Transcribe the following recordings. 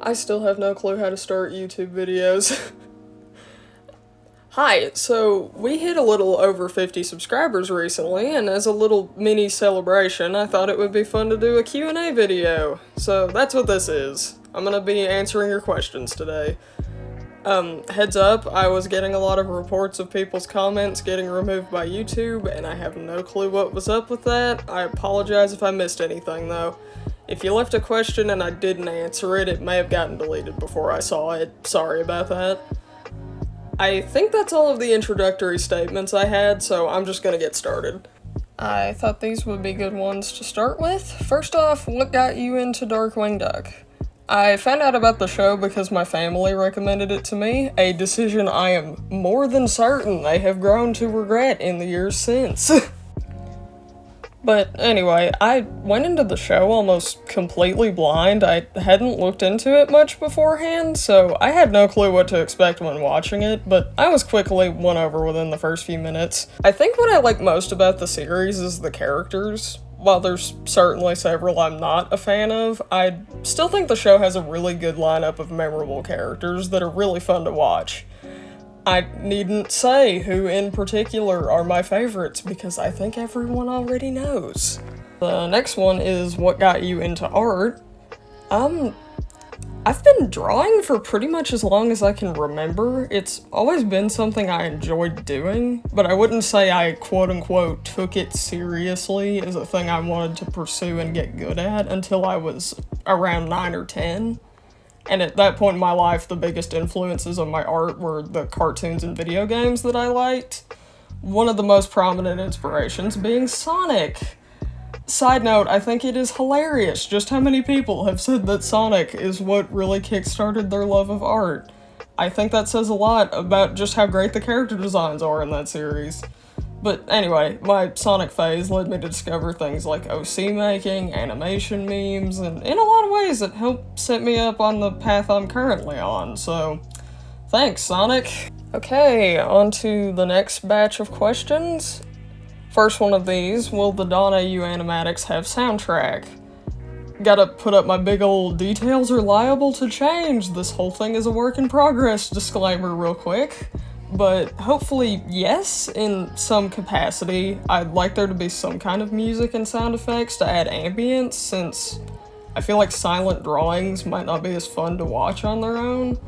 I still have no clue how to start YouTube videos. Hi, so we hit a little over 50 subscribers recently, and as a little mini celebration, I thought it would be fun to do a Q&A video. So that's what this is. I'm gonna be answering your questions today. Heads up, I was getting a lot of reports of people's comments getting removed by YouTube, and I have no clue what was up with that. I apologize if I missed anything, though. If you left a question and I didn't answer it, it may have gotten deleted before I saw it. Sorry about that. I think that's all of the introductory statements I had, so I'm just gonna get started. I thought these would be good ones to start with. First off, what got you into Darkwing Duck? I found out about the show because my family recommended it to me, a decision I am more than certain they have grown to regret in the years since. But anyway, I went into the show almost completely blind. I hadn't looked into it much beforehand, so I had no clue what to expect when watching it, but I was quickly won over within the first few minutes. I think what I like most about the series is the characters. While there's certainly several I'm not a fan of, I still think the show has a really good lineup of memorable characters that are really fun to watch. I needn't say who in particular are my favorites because I think everyone already knows. The next one is what got you into art. I've been drawing for pretty much as long as I can remember. It's always been something I enjoyed doing, but I wouldn't say I quote-unquote took it seriously as a thing I wanted to pursue and get good at until I was around 9 or 10. And at that point in my life, the biggest influences on my art were the cartoons and video games that I liked. One of the most prominent inspirations being Sonic. Side note, I think it is hilarious just how many people have said that Sonic is what really kickstarted their love of art. I think that says a lot about just how great the character designs are in that series. But anyway, my Sonic phase led me to discover things like OC making, animation memes, and in a lot of ways it helped set me up on the path I'm currently on, so thanks, Sonic. Okay, on to the next batch of questions. First one of these, will the QnA animatics have soundtrack? Gotta put up my big old details are liable to change, this whole thing is a work in progress disclaimer real quick. But hopefully yes, in some capacity. I'd like there to be some kind of music and sound effects to add ambience, since I feel like silent drawings might not be as fun to watch on their own.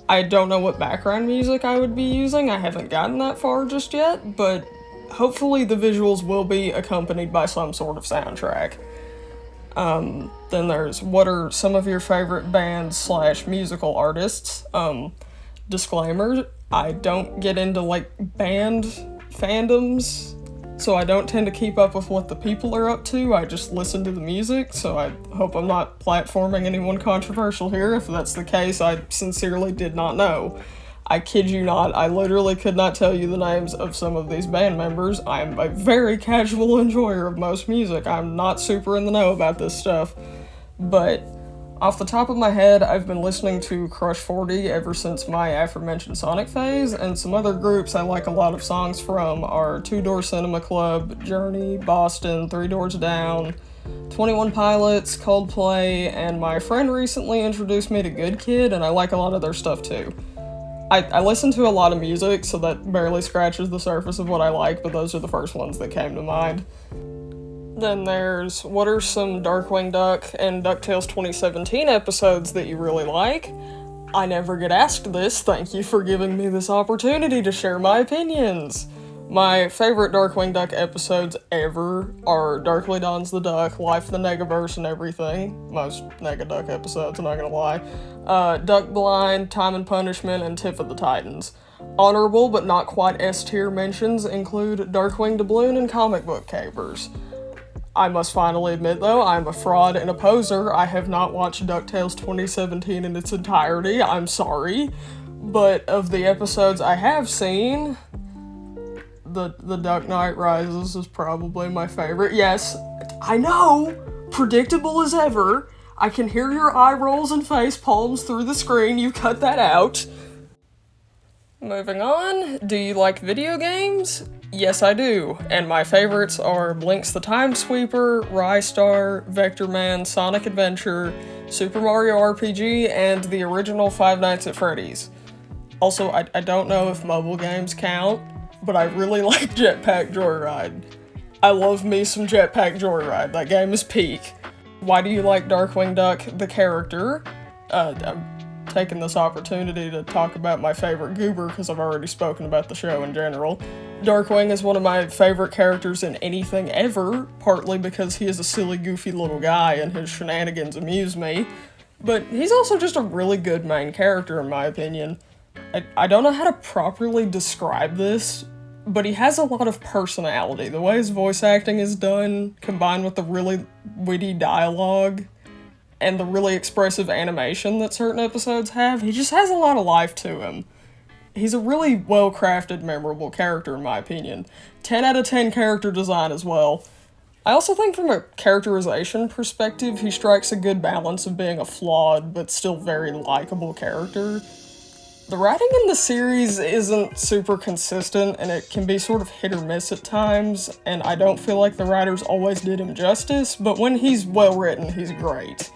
I don't know what background music I would be using, I haven't gotten that far just yet, but hopefully the visuals will be accompanied by some sort of soundtrack. Then there's, what are some of your favorite bands / musical artists? Disclaimer, I don't get into band fandoms, so I don't tend to keep up with what the people are up to, I just listen to the music, so I hope I'm not platforming anyone controversial here. If that's the case, I sincerely did not know. I kid you not, I literally could not tell you the names of some of these band members. I am a very casual enjoyer of most music, I'm not super in the know about this stuff, but off the top of my head, I've been listening to Crush 40 ever since my aforementioned Sonic phase, and some other groups I like a lot of songs from are Two Door Cinema Club, Journey, Boston, Three Doors Down, 21 Pilots, Coldplay, and my friend recently introduced me to Good Kid, and I like a lot of their stuff too. I listen to a lot of music, so that barely scratches the surface of what I like, but those are the first ones that came to mind. Then there's, what are some Darkwing Duck and DuckTales 2017 episodes that you really like? I never get asked this, thank you for giving me this opportunity to share my opinions. My favorite Darkwing Duck episodes ever are Darkly Dawns the Duck, Life in the Negaverse and everything. Most Negaduck episodes, I'm not gonna lie. Duck Blind, Time and Punishment, and Tip of the Titans. Honorable but not quite S-tier mentions include Darkwing Doubloon and Comic Book Capers. I must finally admit, though, I'm a fraud and a poser. I have not watched DuckTales 2017 in its entirety, I'm sorry. But of the episodes I have seen, the Duck Knight Rises is probably my favorite. Yes, I know, predictable as ever. I can hear your eye rolls and face palms through the screen, you cut that out. Moving on, do you like video games? Yes, I do, and my favorites are Blinx the Time Sweeper, Rystar, Vector Man, Sonic Adventure, Super Mario RPG, and the original Five Nights at Freddy's. Also, I don't know if mobile games count, but I really like Jetpack Joyride. I love me some Jetpack Joyride. That game is peak. Why do you like Darkwing Duck, the character? I'm taking this opportunity to talk about my favorite goober because I've already spoken about the show in general. Darkwing is one of my favorite characters in anything ever, partly because he is a silly, goofy little guy and his shenanigans amuse me, but he's also just a really good main character in my opinion. I don't know how to properly describe this, but he has a lot of personality. The way his voice acting is done, combined with the really witty dialogue, and the really expressive animation that certain episodes have, he just has a lot of life to him. He's a really well-crafted, memorable character in my opinion. 10 out of 10 character design as well. I also think from a characterization perspective, he strikes a good balance of being a flawed but still very likable character. The writing in the series isn't super consistent, and it can be sort of hit or miss at times, and I don't feel like the writers always did him justice, but when he's well written, he's great.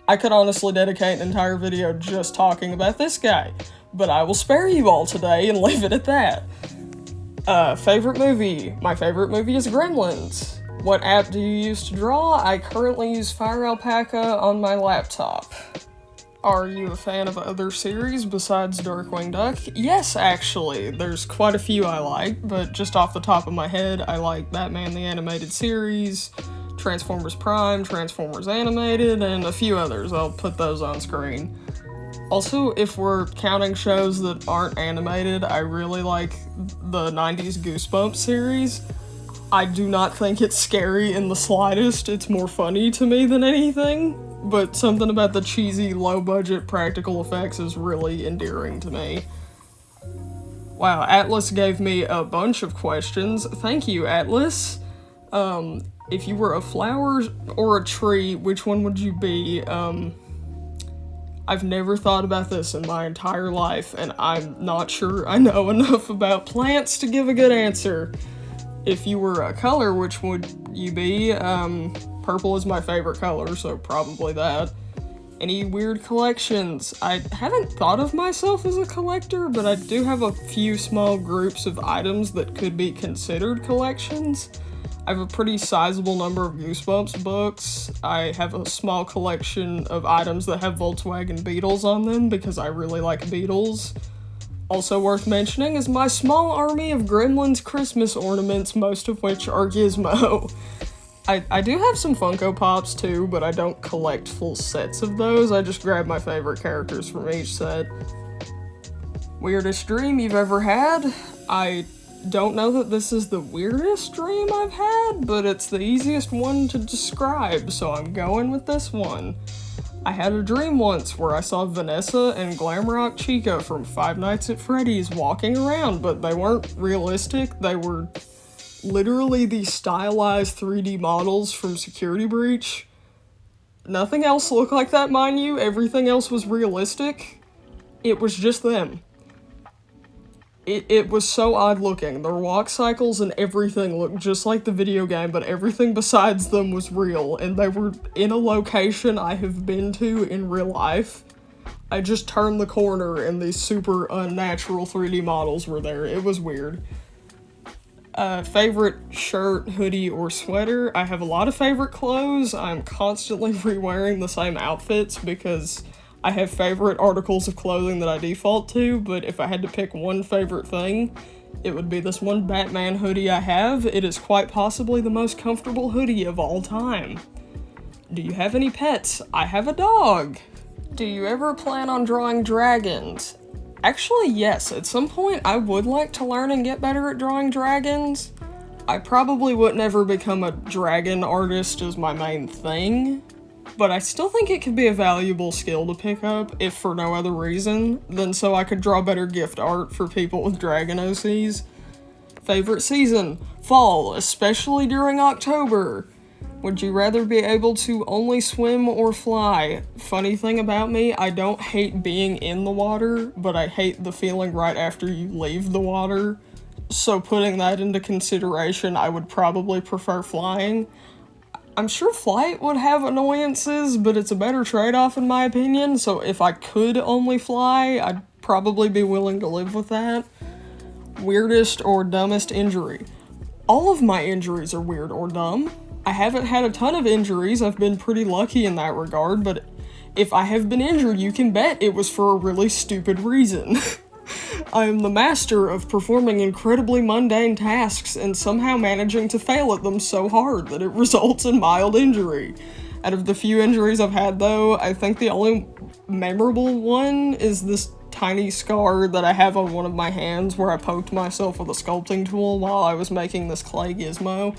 I could honestly dedicate an entire video just talking about this guy, but I will spare you all today and leave it at that. Favorite movie? My favorite movie is Gremlins. What app do you use to draw? I currently use Fire Alpaca on my laptop. Are you a fan of other series besides Darkwing Duck? Yes, actually. There's quite a few I like, but just off the top of my head, I like Batman the Animated Series, Transformers Prime, Transformers Animated, and a few others. I'll put those on screen. Also, if we're counting shows that aren't animated, I really like the 90s Goosebumps series. I do not think it's scary in the slightest. It's more funny to me than anything. But something about the cheesy, low-budget practical effects is really endearing to me. Wow, Atlas gave me a bunch of questions. Thank you, Atlas. If you were a flower or a tree, which one would you be? I've never thought about this in my entire life, and I'm not sure I know enough about plants to give a good answer. If you were a color, which would you be? Purple is my favorite color, so probably that. Any weird collections? I haven't thought of myself as a collector, but I do have a few small groups of items that could be considered collections. I have a pretty sizable number of Goosebumps books. I have a small collection of items that have Volkswagen Beetles on them because I really like Beetles. Also worth mentioning is my small army of Gremlins Christmas ornaments, most of which are Gizmo. I do have some Funko Pops too, but I don't collect full sets of those. I just grab my favorite characters from each set. Weirdest dream you've ever had? I don't know that this is the weirdest dream I've had, but it's the easiest one to describe, so I'm going with this one. I had a dream once where I saw Vanessa and Glamrock Chica from Five Nights at Freddy's walking around, but they weren't realistic. They were literally the stylized 3D models from Security Breach. Nothing else looked like that, mind you. Everything else was realistic. It was just them. It was so odd looking. Their walk cycles and everything looked just like the video game, but everything besides them was real, and they were in a location I have been to in real life. I just turned the corner and these super unnatural 3D models were there. It was weird. Favorite shirt, hoodie, or sweater? I have a lot of favorite clothes. I'm constantly re-wearing the same outfits because I have favorite articles of clothing that I default to, but if I had to pick one favorite thing, it would be this one Batman hoodie I have. It is quite possibly the most comfortable hoodie of all time. Do you have any pets? I have a dog. Do you ever plan on drawing dragons? Actually, yes. At some point, I would like to learn and get better at drawing dragons. I probably wouldn't ever become a dragon artist as my main thing, but I still think it could be a valuable skill to pick up, if for no other reason than so I could draw better gift art for people with dragon OCs. Favorite season? Fall, especially during October. Would you rather be able to only swim or fly? Funny thing about me, I don't hate being in the water, but I hate the feeling right after you leave the water. So putting that into consideration, I would probably prefer flying. I'm sure flight would have annoyances, but it's a better trade-off in my opinion, so if I could only fly, I'd probably be willing to live with that. Weirdest or dumbest injury? All of my injuries are weird or dumb. I haven't had a ton of injuries, I've been pretty lucky in that regard, but if I have been injured, you can bet it was for a really stupid reason. I am the master of performing incredibly mundane tasks and somehow managing to fail at them so hard that it results in mild injury. Out of the few injuries I've had though, I think the only memorable one is this tiny scar that I have on one of my hands where I poked myself with a sculpting tool while I was making this clay gizmo.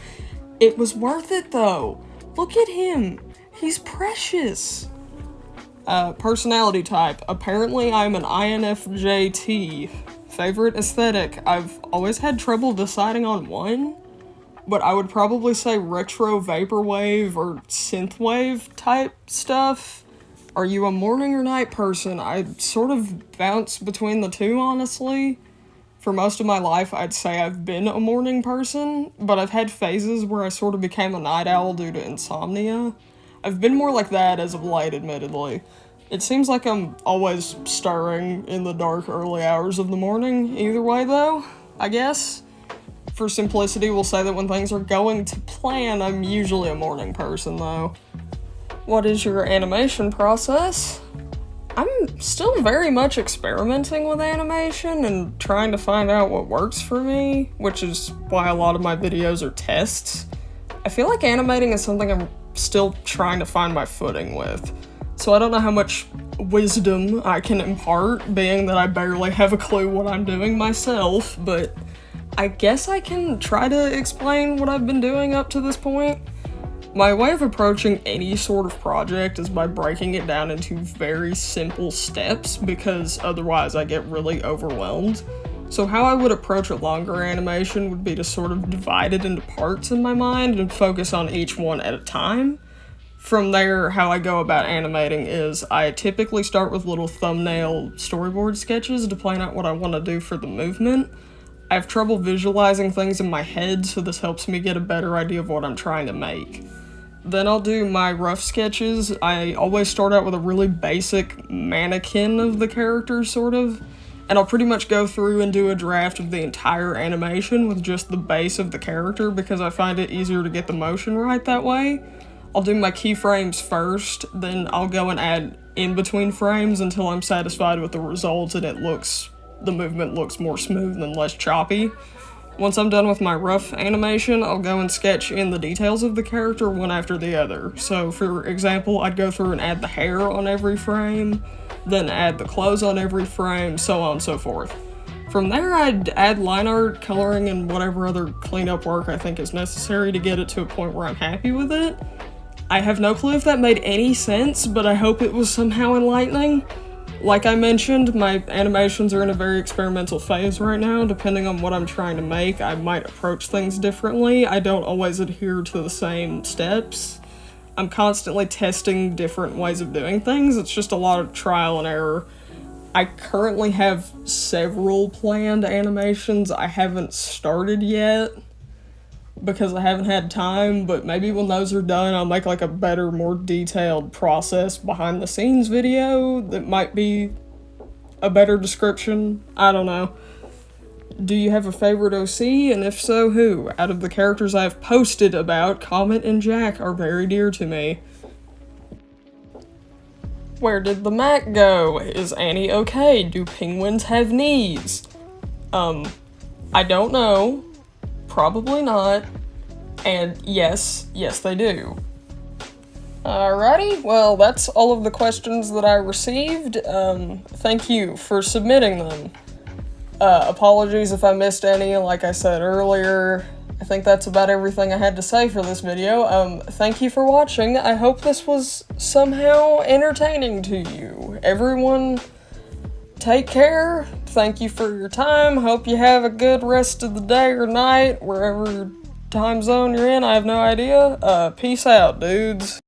It was worth it though. Look at him. He's precious. Personality type. Apparently I'm an INFJT. Favorite aesthetic. I've always had trouble deciding on one, but I would probably say retro vaporwave or synthwave type stuff. Are you a morning or night person? I sort of bounce between the two, honestly. For most of my life, I'd say I've been a morning person, but I've had phases where I sort of became a night owl due to insomnia. I've been more like that as of late, admittedly. It seems like I'm always stirring in the dark early hours of the morning. Either way, though, I guess. For simplicity, we'll say that when things are going to plan, I'm usually a morning person, though. What is your animation process? I'm still very much experimenting with animation and trying to find out what works for me, which is why a lot of my videos are tests. I feel like animating is something I'm still trying to find my footing with. So I don't know how much wisdom I can impart, being that I barely have a clue what I'm doing myself, but I guess I can try to explain what I've been doing up to this point. My way of approaching any sort of project is by breaking it down into very simple steps, because otherwise I get really overwhelmed. So how I would approach a longer animation would be to sort of divide it into parts in my mind and focus on each one at a time. From there, how I go about animating is I typically start with little thumbnail storyboard sketches to plan out what I want to do for the movement. I have trouble visualizing things in my head, so this helps me get a better idea of what I'm trying to make. Then I'll do my rough sketches. I always start out with a really basic mannequin of the character, sort of, and I'll pretty much go through and do a draft of the entire animation with just the base of the character because I find it easier to get the motion right that way. I'll do my keyframes first, then I'll go and add in between frames until I'm satisfied with the results and the movement looks more smooth and less choppy. Once I'm done with my rough animation, I'll go and sketch in the details of the character one after the other. So for example, I'd go through and add the hair on every frame, then add the clothes on every frame, so on and so forth. From there, I'd add line art, coloring, and whatever other cleanup work I think is necessary to get it to a point where I'm happy with it. I have no clue if that made any sense, but I hope it was somehow enlightening. Like I mentioned, my animations are in a very experimental phase right now. Depending on what I'm trying to make, I might approach things differently. I don't always adhere to the same steps. I'm constantly testing different ways of doing things. It's just a lot of trial and error. I currently have several planned animations I haven't started yet because I haven't had time, but maybe when those are done, I'll make like a better, more detailed process behind the scenes video that might be a better description. I don't know. Do you have a favorite OC, and if so, who? Out of the characters I've posted about, Comet and Jack are very dear to me. Where did the Mac go? Is Annie okay? Do penguins have knees? I don't know. Probably not. And yes they do. Alrighty, well that's all of the questions that I received. Thank you for submitting them. Apologies if I missed any, like I said earlier. I think that's about everything I had to say for this video. Thank you for watching. I hope this was somehow entertaining to you. Everyone, take care. Thank you for your time. Hope you have a good rest of the day or night, wherever time zone you're in. I have no idea. Peace out, dudes.